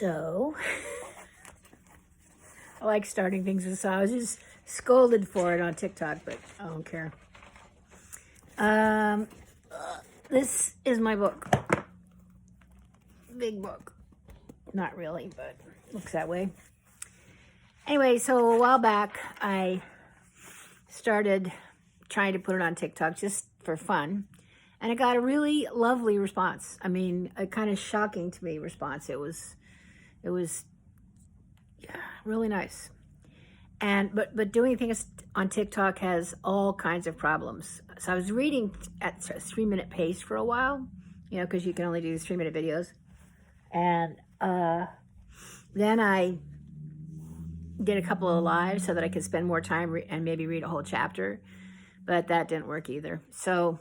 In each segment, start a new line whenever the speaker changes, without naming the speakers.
So, I like starting things with, so I was just scolded for it on TikTok, but I don't care. This is my book. Big book. Not really, but looks that way. Anyway, so a while back, I started trying to put it on TikTok just for fun. And it got a really lovely response. I mean, a kind of shocking to me response. It was really nice. And but doing things on TikTok has all kinds of problems. So I was reading at a 3-minute pace for a while, because you can only do these 3-minute videos. And then I did a couple of lives so that I could spend more time and maybe read a whole chapter, but that didn't work either. So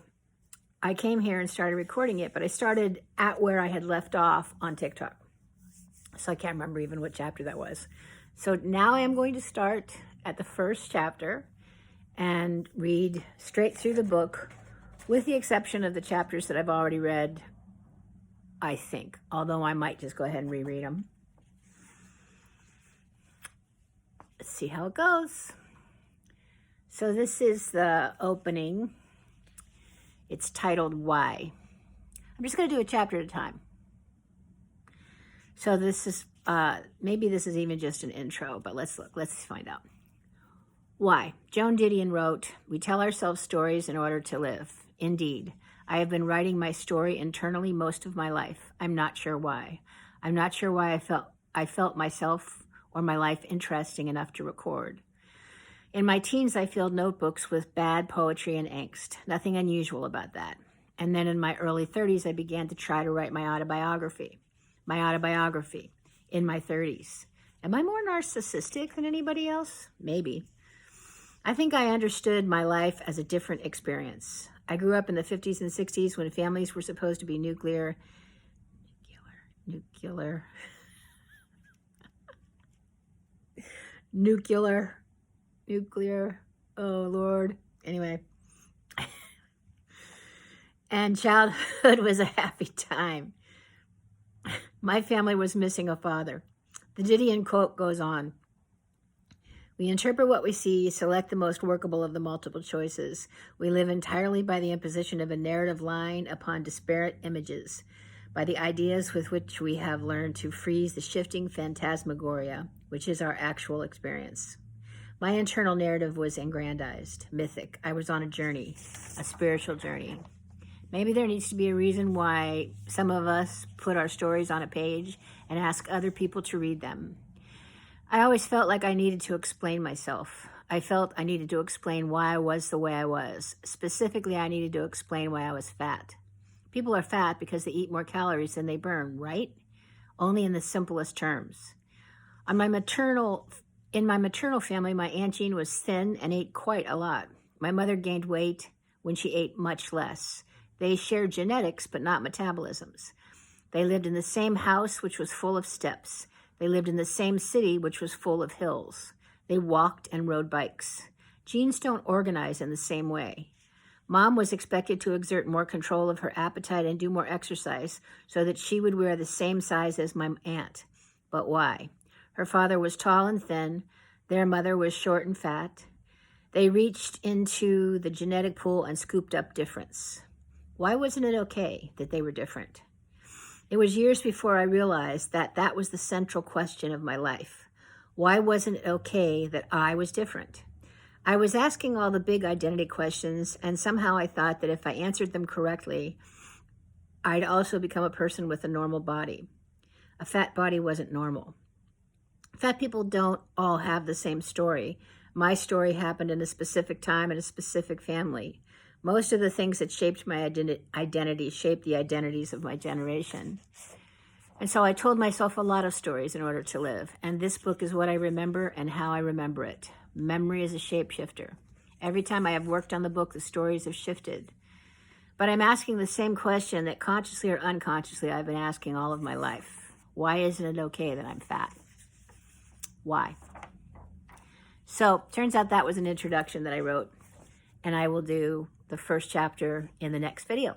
I came here and started recording it, but I started at where I had left off on TikTok. So I can't remember even what chapter that was. So now I am going to start at the first chapter and read straight through the book, with the exception of the chapters that I've already read, I think, although I might just go ahead and reread them. Let's see how it goes. So this is the opening. It's titled Why. I'm just going to do a chapter at a time. So this is, maybe this is even just an intro, but let's find out. Why? Joan Didion wrote, "We tell ourselves stories in order to live. Indeed, I have been writing my story internally most of my life. I'm not sure why. I'm not sure why I felt myself or my life interesting enough to record. In my teens, I filled notebooks with bad poetry and angst. Nothing unusual about that. And then in my early 30s, I began to try to write my autobiography. In my 30s. Am I more narcissistic than anybody else? Maybe. I think I understood my life as a different experience. I grew up in the 50s and 60s when families were supposed to be nuclear. Oh, Lord. Anyway. And childhood was a happy time. My family was missing a father. The Didion quote goes on. We interpret what we see, select the most workable of the multiple choices. We live entirely by the imposition of a narrative line upon disparate images, by the ideas with which we have learned to freeze the shifting phantasmagoria, which is our actual experience. My internal narrative was aggrandized, mythic. I was on a journey, a spiritual journey. Maybe there needs to be a reason why some of us put our stories on a page and ask other people to read them. I always felt like I needed to explain myself. I felt I needed to explain why I was the way I was. Specifically, I needed to explain why I was fat. People are fat because they eat more calories than they burn, right? Only in the simplest terms. In my maternal family, my Aunt Jean was thin and ate quite a lot. My mother gained weight when she ate much less. They shared genetics, but not metabolisms. They lived in the same house, which was full of steps. They lived in the same city, which was full of hills. They walked and rode bikes. Genes don't organize in the same way. Mom was expected to exert more control of her appetite and do more exercise so that she would wear the same size as my aunt. But why? Her father was tall and thin. Their mother was short and fat. They reached into the genetic pool and scooped up difference. Why wasn't it okay that they were different? It was years before I realized that that was the central question of my life. Why wasn't it okay that I was different? I was asking all the big identity questions, and somehow I thought that if I answered them correctly, I'd also become a person with a normal body. A fat body wasn't normal. Fat people don't all have the same story. My story happened in a specific time in a specific family. Most of the things that shaped my identity shaped the identities of my generation. And so I told myself a lot of stories in order to live. And this book is what I remember and how I remember it. Memory is a shapeshifter. Every time I have worked on the book, the stories have shifted. But I'm asking the same question that consciously or unconsciously I've been asking all of my life. Why isn't it okay that I'm fat? Why? So turns out that was an introduction that I wrote. And I will do the first chapter in the next video.